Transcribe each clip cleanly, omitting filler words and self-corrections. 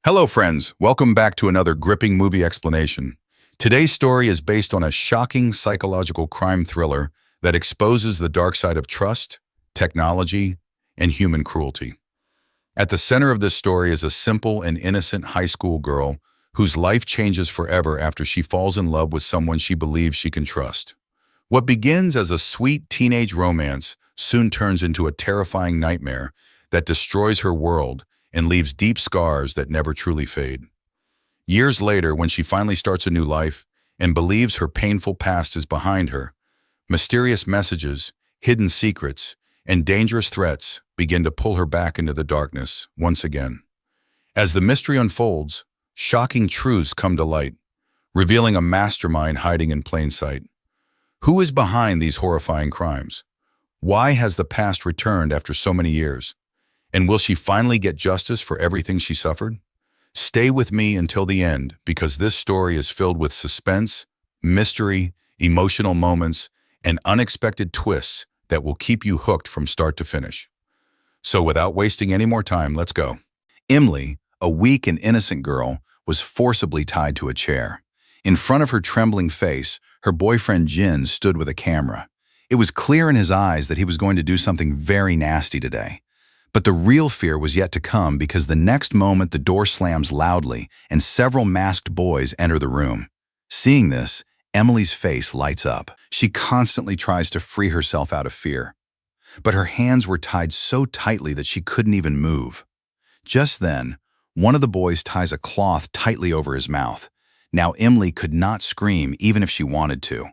Hello friends, welcome back to another gripping movie explanation. Today's story is based on a shocking psychological crime thriller that exposes the dark side of trust, technology, and human cruelty. At the center of this story is a simple and innocent high school girl whose life changes forever after she falls in love with someone she believes she can trust. What begins as a sweet teenage romance soon turns into a terrifying nightmare that destroys her world and leaves deep scars that never truly fade. Years later, when she finally starts a new life and believes her painful past is behind her, mysterious messages, hidden secrets, and dangerous threats begin to pull her back into the darkness once again. As the mystery unfolds, shocking truths come to light, revealing a mastermind hiding in plain sight. Who is behind these horrifying crimes? Why has the past returned after so many years? And will she finally get justice for everything she suffered? Stay with me until the end, because this story is filled with suspense, mystery, emotional moments, and unexpected twists that will keep you hooked from start to finish. So without wasting any more time, let's go. Emily, a weak and innocent girl, was forcibly tied to a chair. In front of her trembling face, her boyfriend Jin stood with a camera. It was clear in his eyes that he was going to do something very nasty today. But the real fear was yet to come, because the next moment the door slams loudly and several masked boys enter the room. Seeing this, Emily's face lights up. She constantly tries to free herself out of fear, but her hands were tied so tightly that she couldn't even move. Just then, one of the boys ties a cloth tightly over his mouth. Now Emily could not scream even if she wanted to.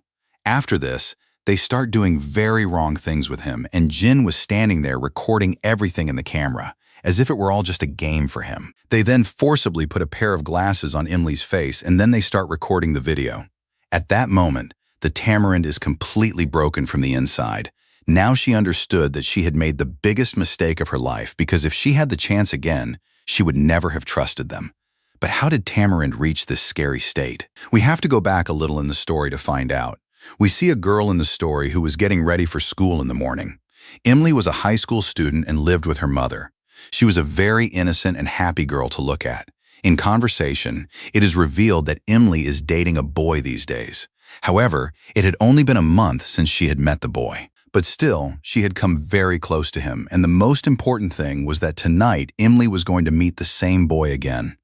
After this, they start doing very wrong things with him, and Jin was standing there recording everything in the camera, as if it were all just a game for him. They then forcibly put a pair of glasses on Emily's face, and then they start recording the video. At that moment, the tamarind is completely broken from the inside. Now she understood that she had made the biggest mistake of her life, because if she had the chance again, she would never have trusted them. But how did Tamarind reach this scary state? We have to go back a little in the story to find out. We see a girl in the story who was getting ready for school in the morning. Emily was a high school student and lived with her mother. She was a very innocent and happy girl to look at. In conversation, it is revealed that Emily is dating a boy these days. However, it had only been a month since she had met the boy. But still, she had come very close to him, and the most important thing was that tonight Emily was going to meet the same boy again.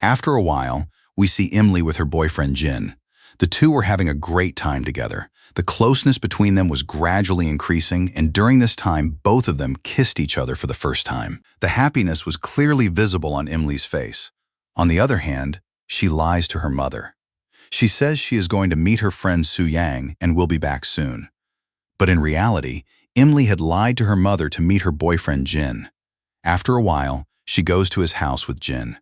After a while, we see Emily with her boyfriend Jin. The two were having a great time together. The closeness between them was gradually increasing, and during this time, both of them kissed each other for the first time. The happiness was clearly visible on Emily's face. On the other hand, she lies to her mother. She says she is going to meet her friend Su Yang and will be back soon. But in reality, Emily had lied to her mother to meet her boyfriend Jin. After a while, she goes to his house with Jin.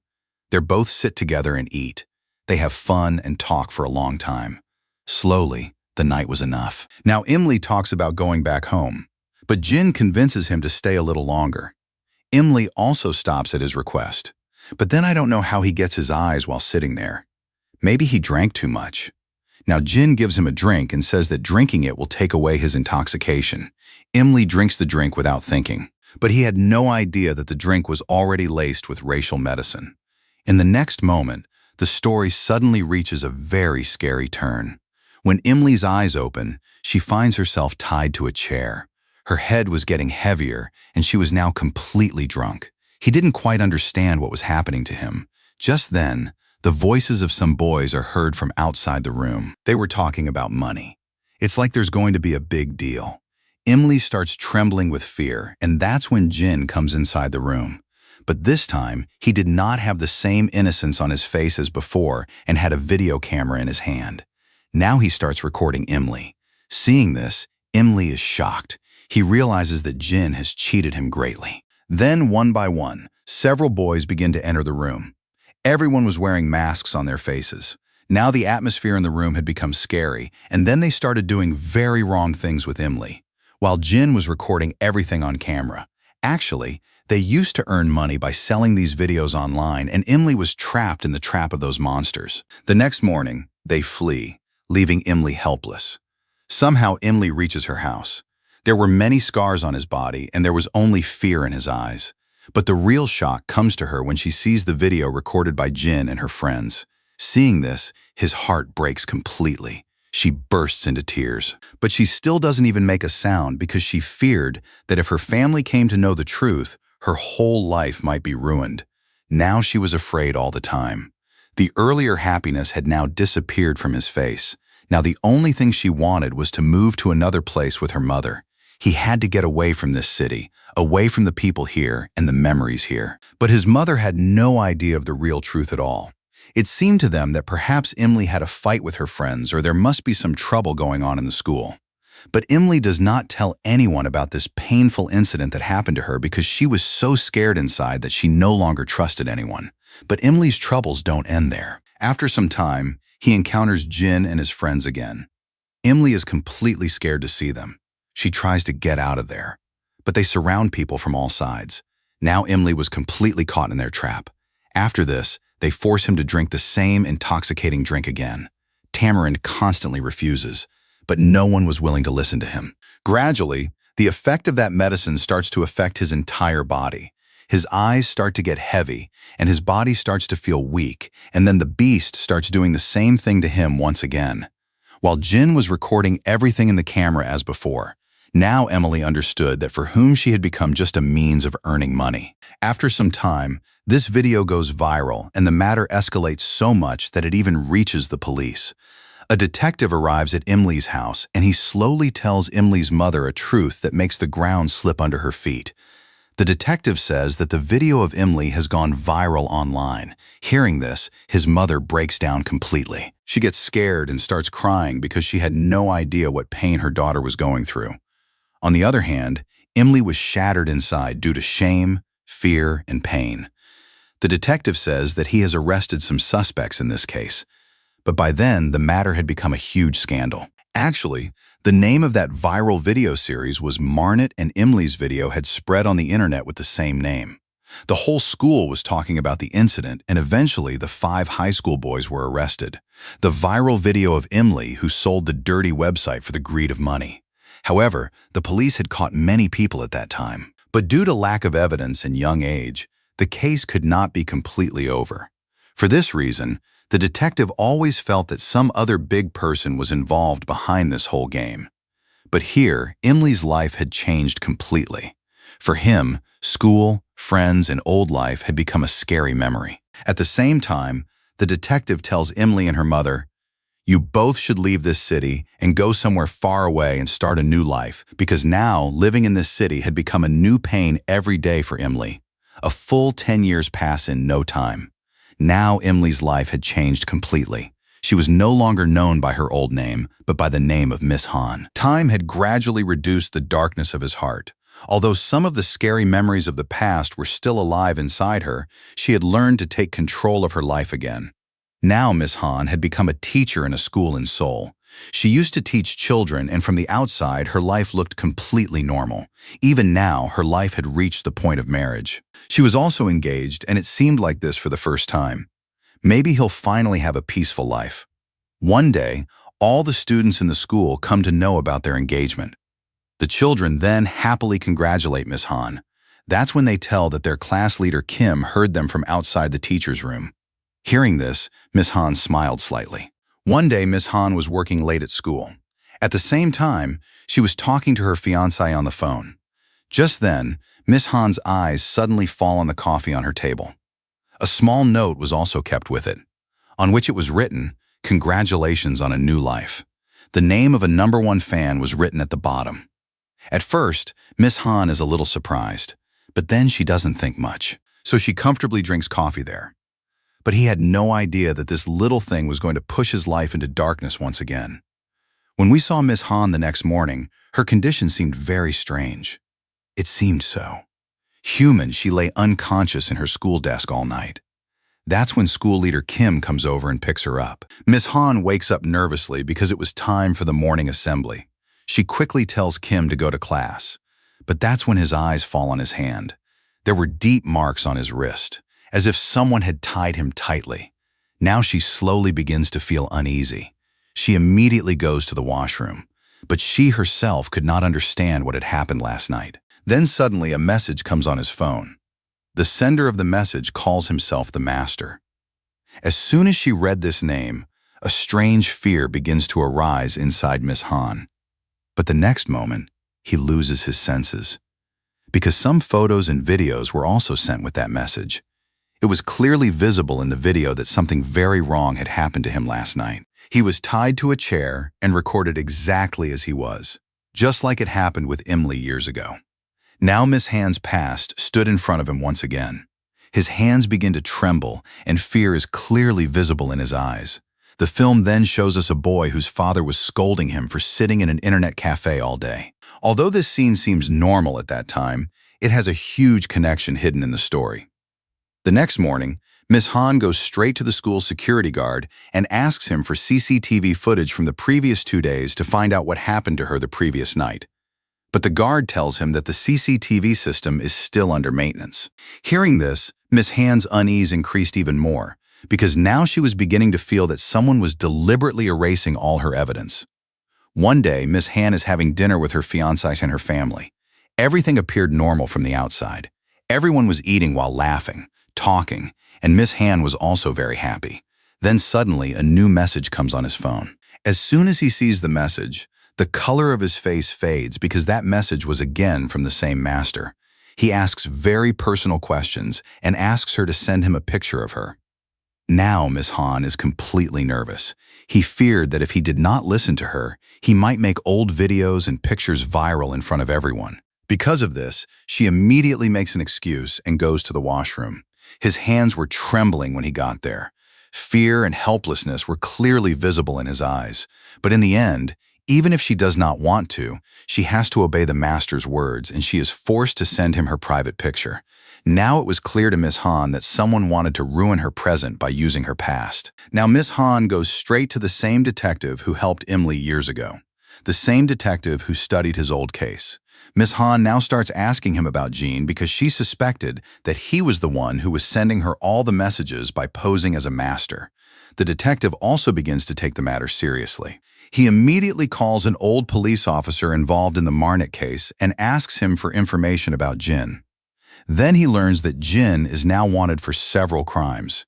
They both sit together and eat. They have fun and talk for a long time. Slowly, the night was enough. Now Emily talks about going back home, but Jin convinces him to stay a little longer. Emily also stops at his request, but then I don't know how he gets his eyes while sitting there. Maybe he drank too much. Now Jin gives him a drink and says that drinking it will take away his intoxication. Emily drinks the drink without thinking, but he had no idea that the drink was already laced with racial medicine. In the next moment, the story suddenly reaches a very scary turn. When Emily's eyes open, she finds herself tied to a chair. Her head was getting heavier, and she was now completely drunk. He didn't quite understand what was happening to him. Just then, the voices of some boys are heard from outside the room. They were talking about money. It's like there's going to be a big deal. Emily starts trembling with fear, and that's when Jin comes inside the room. But this time, he did not have the same innocence on his face as before and had a video camera in his hand. Now he starts recording Emily. Seeing this, Emily is shocked. He realizes that Jin has cheated him greatly. Then, one by one, several boys begin to enter the room. Everyone was wearing masks on their faces. Now the atmosphere in the room had become scary, and then they started doing very wrong things with Emily, while Jin was recording everything on camera. Actually, they used to earn money by selling these videos online, and Emily was trapped in the trap of those monsters. The next morning, they flee, leaving Emily helpless. Somehow, Emily reaches her house. There were many scars on his body, and there was only fear in his eyes. But the real shock comes to her when she sees the video recorded by Jin and her friends. Seeing this, his heart breaks completely. She bursts into tears. But she still doesn't even make a sound because she feared that if her family came to know the truth, her whole life might be ruined. Now she was afraid all the time. The earlier happiness had now disappeared from his face. Now the only thing she wanted was to move to another place with her mother. He had to get away from this city, away from the people here and the memories here. But his mother had no idea of the real truth at all. It seemed to them that perhaps Emily had a fight with her friends or there must be some trouble going on in the school. But Emily does not tell anyone about this painful incident that happened to her because she was so scared inside that she no longer trusted anyone. But Emily's troubles don't end there. After some time, he encounters Jin and his friends again. Emily is completely scared to see them. She tries to get out of there. But they surround people from all sides. Now Emily was completely caught in their trap. After this, they force him to drink the same intoxicating drink again. Tamarind constantly refuses, but no one was willing to listen to him. Gradually, the effect of that medicine starts to affect his entire body. His eyes start to get heavy, and his body starts to feel weak, and then the beast starts doing the same thing to him once again. While Jin was recording everything in the camera as before, now Emily understood that for whom she had become just a means of earning money. After some time, this video goes viral, and the matter escalates so much that it even reaches the police. A detective arrives at Emily's house, and he slowly tells Emily's mother a truth that makes the ground slip under her feet. The detective says that the video of Emily has gone viral online. Hearing this, his mother breaks down completely. She gets scared and starts crying because she had no idea what pain her daughter was going through. On the other hand, Emily was shattered inside due to shame, fear, and pain. The detective says that he has arrested some suspects in this case, but by then the matter had become a huge scandal. Actually, the name of that viral video series was Marionette, and Emily's video had spread on the internet with the same name. The whole school was talking about the incident, and eventually the 5 high school boys were arrested. The viral video of Emily, who sold the dirty website for the greed of money. However, the police had caught many people at that time. But due to lack of evidence and young age, the case could not be completely over. For this reason, the detective always felt that some other big person was involved behind this whole game. But here, Emily's life had changed completely. For him, school, friends, and old life had become a scary memory. At the same time, the detective tells Emily and her mother, "You both should leave this city and go somewhere far away and start a new life, because now living in this city had become a new pain every day for Emily." A full 10 years pass in no time. Now Emily's life had changed completely. She was no longer known by her old name, but by the name of Miss Han. Time had gradually reduced the darkness of his heart. Although some of the scary memories of the past were still alive inside her, she had learned to take control of her life again. Now Miss Han had become a teacher in a school in Seoul. She used to teach children, and from the outside, her life looked completely normal. Even now, her life had reached the point of marriage. She was also engaged, and it seemed like this for the first time. Maybe he'll finally have a peaceful life. One day, all the students in the school come to know about their engagement. The children then happily congratulate Miss Han. That's when they tell that their class leader Kim heard them from outside the teacher's room. Hearing this, Miss Han smiled slightly. One day, Miss Han was working late at school. At the same time, she was talking to her fiancé on the phone. Just then, Miss Han's eyes suddenly fall on the coffee on her table. A small note was also kept with it, on which it was written, "Congratulations on a new life." The name of a #1 fan was written at the bottom. At first, Miss Han is a little surprised, but then she doesn't think much, so she comfortably drinks coffee there. But he had no idea that this little thing was going to push his life into darkness once again. When we saw Miss Han the next morning, her condition seemed very strange. It seemed so. Human, she lay unconscious in her school desk all night. That's when school leader Kim comes over and picks her up. Miss Han wakes up nervously because it was time for the morning assembly. She quickly tells Kim to go to class, but that's when his eyes fall on his hand. There were deep marks on his wrist, as if someone had tied him tightly. Now she slowly begins to feel uneasy. She immediately goes to the washroom, but she herself could not understand what had happened last night. Then suddenly a message comes on his phone. The sender of the message calls himself the Master. As soon as she read this name, a strange fear begins to arise inside Miss Han. But the next moment, he loses his senses. Because some photos and videos were also sent with that message. It was clearly visible in the video that something very wrong had happened to him last night. He was tied to a chair and recorded exactly as he was, just like it happened with Emily years ago. Now Miss Han's past stood in front of him once again. His hands begin to tremble, and fear is clearly visible in his eyes. The film then shows us a boy whose father was scolding him for sitting in an internet cafe all day. Although this scene seems normal at that time, it has a huge connection hidden in the story. The next morning, Miss Han goes straight to the school's security guard and asks him for CCTV footage from the previous 2 days to find out what happened to her the previous night. But the guard tells him that the CCTV system is still under maintenance. Hearing this, Miss Han's unease increased even more, because now she was beginning to feel that someone was deliberately erasing all her evidence. One day, Miss Han is having dinner with her fiancé and her family. Everything appeared normal from the outside. Everyone was eating while laughing, talking, and Miss Han was also very happy. Then suddenly, a new message comes on his phone. As soon as he sees the message, the color of his face fades because that message was again from the same master. He asks very personal questions and asks her to send him a picture of her. Now Miss Han is completely nervous. He feared that if he did not listen to her, he might make old videos and pictures viral in front of everyone. Because of this, she immediately makes an excuse and goes to the washroom. His hands were trembling when he got there. Fear and helplessness were clearly visible in his eyes. But in the end, even if she does not want to, she has to obey the master's words, and she is forced to send him her private picture. Now it was clear to Miss Han that someone wanted to ruin her present by using her past. Now Miss Han goes straight to the same detective who helped Emily years ago, the same detective who studied his old case. Miss Han now starts asking him about Jean because she suspected that he was the one who was sending her all the messages by posing as a master. The detective also begins to take the matter seriously. He immediately calls an old police officer involved in the Marionette case and asks him for information about Jin. Then he learns that Jin is now wanted for several crimes.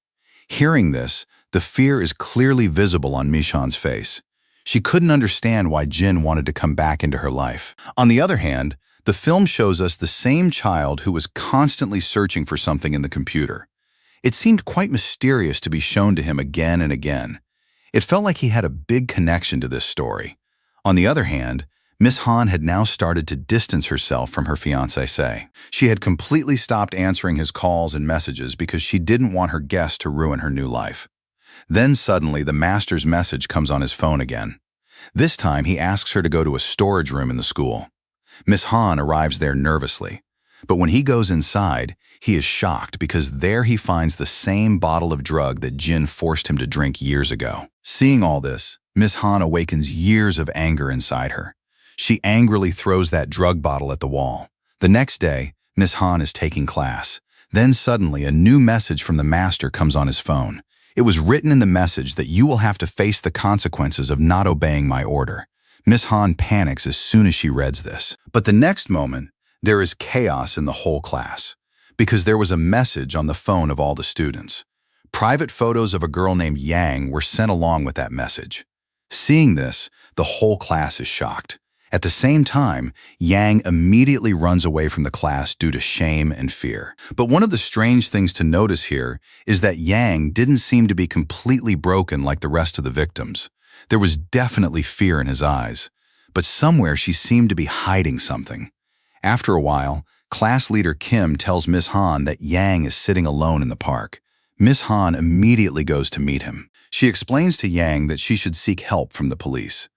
Hearing this, the fear is clearly visible on Miss Han's face. She couldn't understand why Jin wanted to come back into her life. On the other hand, the film shows us the same child who was constantly searching for something in the computer. It seemed quite mysterious to be shown to him again and again. It felt like he had a big connection to this story. On the other hand, Miss Han had now started to distance herself from her fiancé. She had completely stopped answering his calls and messages because she didn't want her guest to ruin her new life. Then suddenly the master's message comes on his phone again. This time he asks her to go to a storage room in the school. Miss Han arrives there nervously, but when he goes inside, he is shocked because there he finds the same bottle of drug that Jin forced him to drink years ago. Seeing all this, Miss Han awakens years of anger inside her. She angrily throws that drug bottle at the wall. The next day, Miss Han is taking class. Then suddenly a new message from the master comes on his phone. It was written in the message that you will have to face the consequences of not obeying my order. Miss Han panics as soon as she reads this. But the next moment, there is chaos in the whole class, because there was a message on the phone of all the students. Private photos of a girl named Yang were sent along with that message. Seeing this, the whole class is shocked. At the same time, Yang immediately runs away from the class due to shame and fear. But one of the strange things to notice here is that Yang didn't seem to be completely broken like the rest of the victims. There was definitely fear in his eyes, but somewhere she seemed to be hiding something. After a while, class leader Kim tells Miss Han that Yang is sitting alone in the park. Miss Han immediately goes to meet him. She explains to Yang that she should seek help from the police.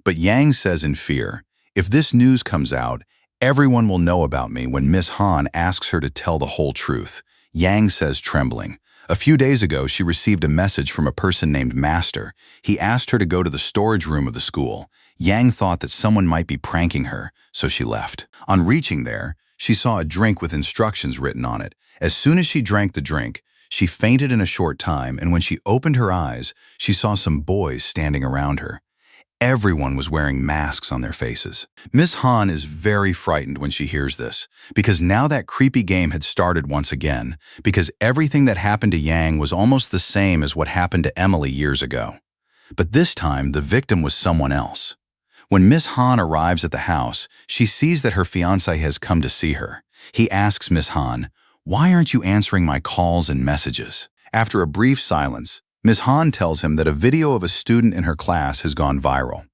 But Yang says in fear, if this news comes out, everyone will know about me. When Miss Han asks her to tell the whole truth, Yang says trembling. A few days ago, she received a message from a person named Master. He asked her to go to the storage room of the school. Yang thought that someone might be pranking her, so she left. On reaching there, she saw a drink with instructions written on it. As soon as she drank the drink, she fainted in a short time, and when she opened her eyes, she saw some boys standing around her. Everyone was wearing masks on their faces. Miss Han is very frightened when she hears this, because now that creepy game had started once again, because everything that happened to Yang was almost the same as what happened to Emily years ago. But this time, the victim was someone else. When Miss Han arrives at the house, she sees that her fiancé has come to see her. He asks Miss Han, "Why aren't you answering my calls and messages?" After a brief silence, Ms. Han tells him that a video of a student in her class has gone viral.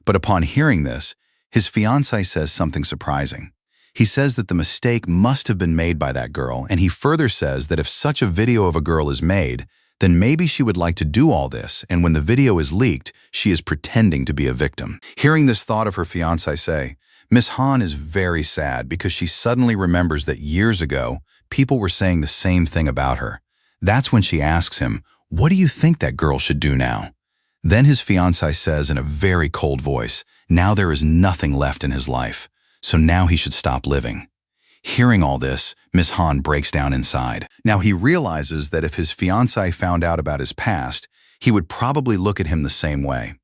But upon hearing this, his fiancé says something surprising. He says that the mistake must have been made by that girl, and he further says that if such a video of a girl is made, then maybe she would like to do all this, and when the video is leaked, she is pretending to be a victim. Hearing this thought of her fiancé say, Ms. Han is very sad because she suddenly remembers that years ago, people were saying the same thing about her. That's when she asks him, "What do you think that girl should do now?" Then his fiancé says in a very cold voice, now there is nothing left in his life, so now he should stop living. Hearing all this, Miss Han breaks down inside. Now he realizes that if his fiancé found out about his past, he would probably look at him the same way.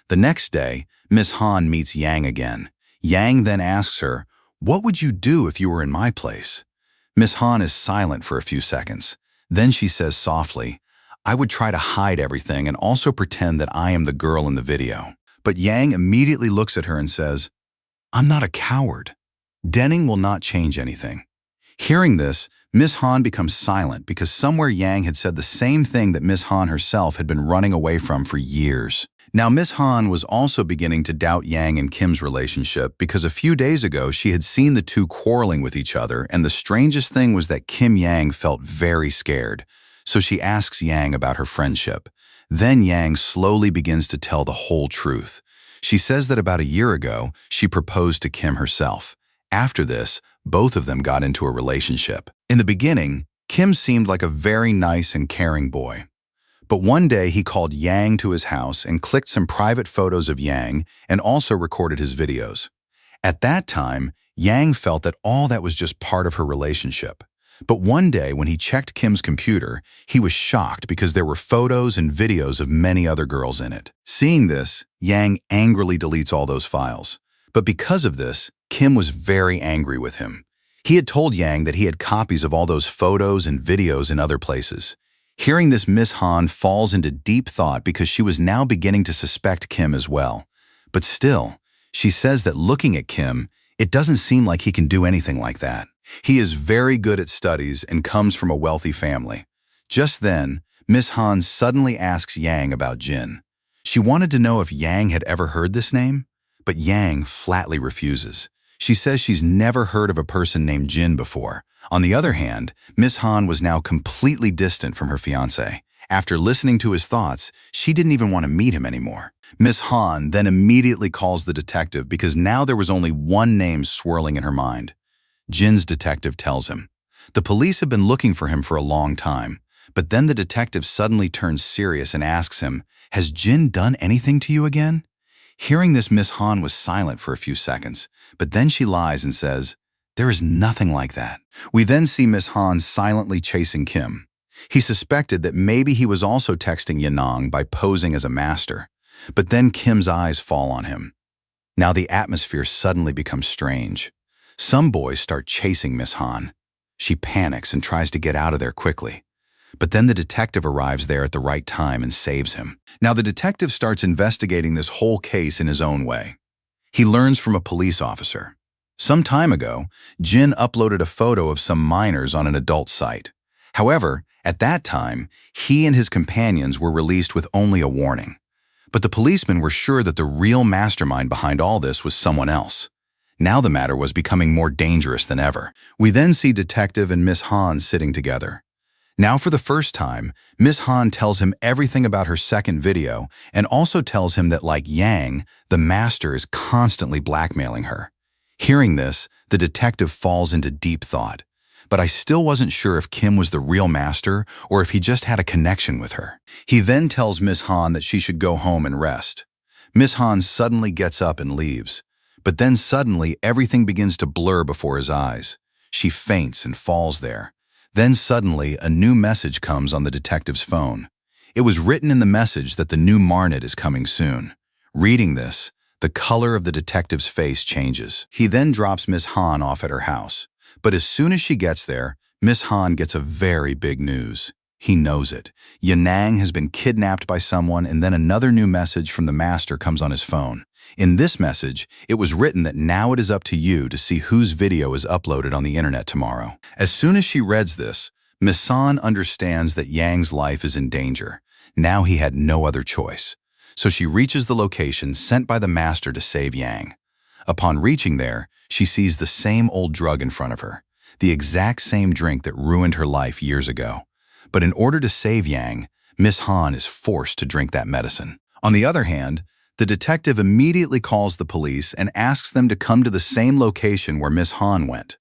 The next day, Miss Han meets Yang again. Yang then asks her, "What would you do if you were in my place?" Miss Han is silent for a few seconds. Then she says softly, "I would try to hide everything and also pretend that I am the girl in the video." But Yang immediately looks at her and says, "I'm not a coward. Denning will not change anything." Hearing this, Miss Han becomes silent because somewhere Yang had said the same thing that Miss Han herself had been running away from for years. Now Miss Han was also beginning to doubt Yang and Kim's relationship because a few days ago she had seen the two quarreling with each other, and the strangest thing was that Kim Yang felt very scared. So she asks Yang about her friendship. Then Yang slowly begins to tell the whole truth. She says that about a year ago, she proposed to Kim herself. After this, both of them got into a relationship. In the beginning, Kim seemed like a very nice and caring boy. But one day he called Yang to his house and clicked some private photos of Yang and also recorded his videos. At that time, Yang felt that all that was just part of her relationship. But one day when he checked Kim's computer, he was shocked because there were photos and videos of many other girls in it. Seeing this, Yang angrily deletes all those files. But because of this, Kim was very angry with him. He had told Yang that he had copies of all those photos and videos in other places. Hearing this, Miss Han falls into deep thought because she was now beginning to suspect Kim as well. But still, she says that looking at Kim, it doesn't seem like he can do anything like that. He is very good at studies and comes from a wealthy family. Just then, Miss Han suddenly asks Yang about Jin. She wanted to know if Yang had ever heard this name, but Yang flatly refuses. She says she's never heard of a person named Jin before. On the other hand, Miss Han was now completely distant from her fiancé. After listening to his thoughts, she didn't even want to meet him anymore. Miss Han then immediately calls the detective because now there was only one name swirling in her mind. Jin's detective tells him. The police have been looking for him for a long time, but then the detective suddenly turns serious and asks him, "Has Jin done anything to you again?" Hearing this, Miss Han was silent for a few seconds, but then she lies and says, "There is nothing like that." We then see Miss Han silently chasing Kim. He suspected that maybe he was also texting Yanong by posing as a master, but then Kim's eyes fall on him. Now the atmosphere suddenly becomes strange. Some boys start chasing Miss Han. She panics and tries to get out of there quickly. But then the detective arrives there at the right time and saves him. Now the detective starts investigating this whole case in his own way. He learns from a police officer. Some time ago, Jin uploaded a photo of some minors on an adult site. However, at that time, he and his companions were released with only a warning. But the policemen were sure that the real mastermind behind all this was someone else. Now the matter was becoming more dangerous than ever. We then see Detective and Miss Han sitting together. Now for the first time, Miss Han tells him everything about her second video and also tells him that, like Yang, the master is constantly blackmailing her. Hearing this, the detective falls into deep thought. But I still wasn't sure if Kim was the real master or if he just had a connection with her. He then tells Miss Han that she should go home and rest. Miss Han suddenly gets up and leaves. But then suddenly everything begins to blur before his eyes. She faints and falls there. Then suddenly a new message comes on the detective's phone. It was written in the message that the new Marionette is coming soon. Reading this, the color of the detective's face changes. He then drops Miss Han off at her house. But as soon as she gets there, Miss Han gets a very big news. He knows it. Yanang has been kidnapped by someone, and then another new message from the master comes on his phone. In this message, it was written that now it is up to you to see whose video is uploaded on the internet tomorrow. As soon as she reads this, Miss Han understands that Yang's life is in danger. Now he had no other choice. So she reaches the location sent by the master to save Yang. Upon reaching there, she sees the same old drug in front of her, the exact same drink that ruined her life years ago. But in order to save Yang, Miss Han is forced to drink that medicine. On the other hand, the detective immediately calls the police and asks them to come to the same location where Miss Han went.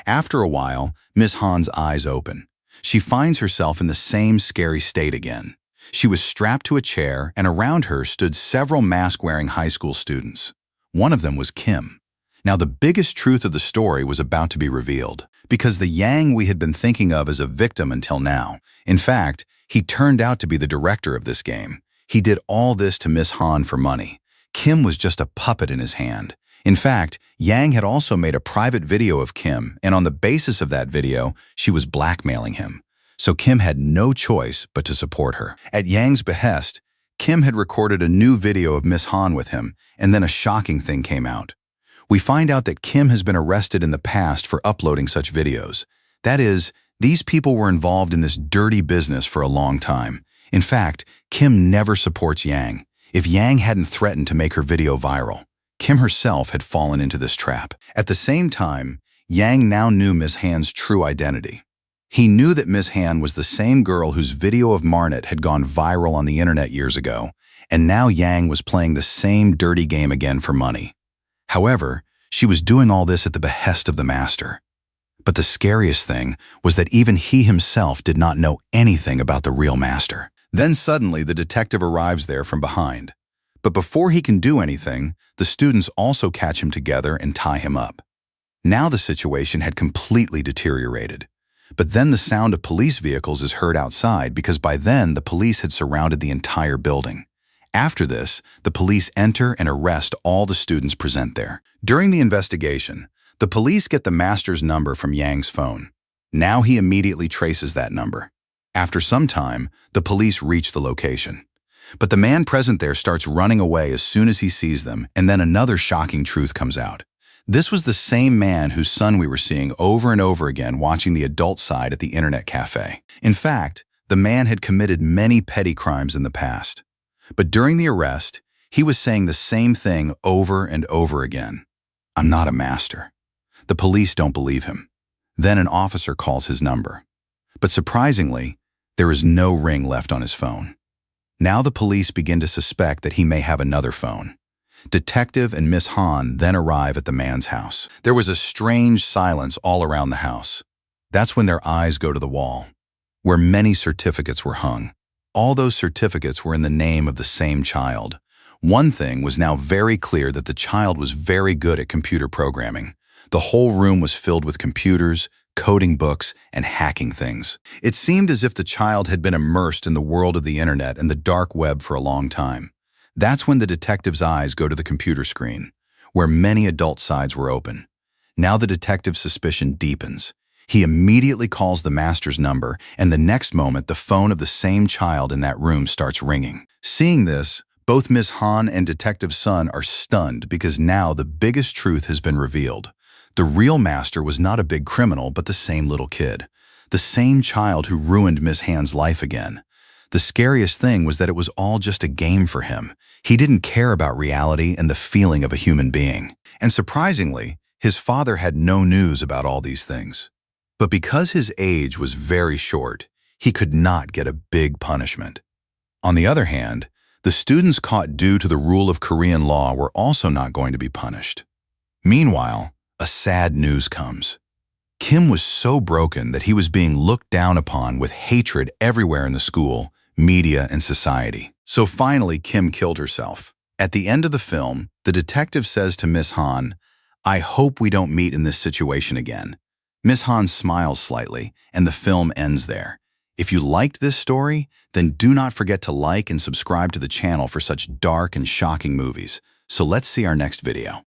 After a while, Miss Han's eyes open. She finds herself in the same scary state again. She was strapped to a chair, and around her stood several mask-wearing high school students. One of them was Kim. Now, the biggest truth of the story was about to be revealed, because the Yang we had been thinking of as a victim until now. In fact, he turned out to be the director of this game. He did all this to Miss Han for money. Kim was just a puppet in his hand. In fact, Yang had also made a private video of Kim, and on the basis of that video, she was blackmailing him. So Kim had no choice but to support her. At Yang's behest, Kim had recorded a new video of Miss Han with him, and then a shocking thing came out. We find out that Kim has been arrested in the past for uploading such videos. That is, these people were involved in this dirty business for a long time. In fact, Kim never supports Yang. If Yang hadn't threatened to make her video viral, Kim herself had fallen into this trap. At the same time, Yang now knew Miss Han's true identity. He knew that Miss Han was the same girl whose video of Marionette had gone viral on the internet years ago, and now Yang was playing the same dirty game again for money. However, she was doing all this at the behest of the master. But the scariest thing was that even he himself did not know anything about the real master. Then suddenly the detective arrives there from behind. But before he can do anything, the students also catch him together and tie him up. Now the situation had completely deteriorated. But then the sound of police vehicles is heard outside because by then the police had surrounded the entire building. After this, the police enter and arrest all the students present there. During the investigation, the police get the master's number from Yang's phone. Now he immediately traces that number. After some time, the police reach the location. But the man present there starts running away as soon as he sees them, and then another shocking truth comes out. This was the same man whose son we were seeing over and over again watching the adult side at the internet cafe. In fact, the man had committed many petty crimes in the past. But during the arrest, he was saying the same thing over and over again. "I'm not a master." The police don't believe him. Then an officer calls his number. But surprisingly, there is no ring left on his phone. Now the police begin to suspect that he may have another phone. Detective and Miss Han then arrive at the man's house. There was a strange silence all around the house. That's when their eyes go to the wall, where many certificates were hung. All those certificates were in the name of the same child. One thing was now very clear, that the child was very good at computer programming. The whole room was filled with computers, coding books, and hacking things. It seemed as if the child had been immersed in the world of the internet and the dark web for a long time. That's when the detective's eyes go to the computer screen, where many adult sides were open. Now the detective's suspicion deepens. He immediately calls the master's number, and the next moment the phone of the same child in that room starts ringing. Seeing this, both Miss Han and Detective Sun are stunned because now the biggest truth has been revealed. The real master was not a big criminal, but the same little kid. The same child who ruined Miss Han's life again. The scariest thing was that it was all just a game for him. He didn't care about reality and the feeling of a human being. And surprisingly, his father had no news about all these things. But because his age was very short, he could not get a big punishment. On the other hand, the students caught due to the rule of Korean law were also not going to be punished. Meanwhile, a sad news comes. Kim was so broken that he was being looked down upon with hatred everywhere in the school, media, and society. So finally, Kim killed herself. At the end of the film, the detective says to Miss Han, "I hope we don't meet in this situation again." Miss Han smiles slightly, and the film ends there. If you liked this story, then do not forget to like and subscribe to the channel for such dark and shocking movies. So let's see our next video.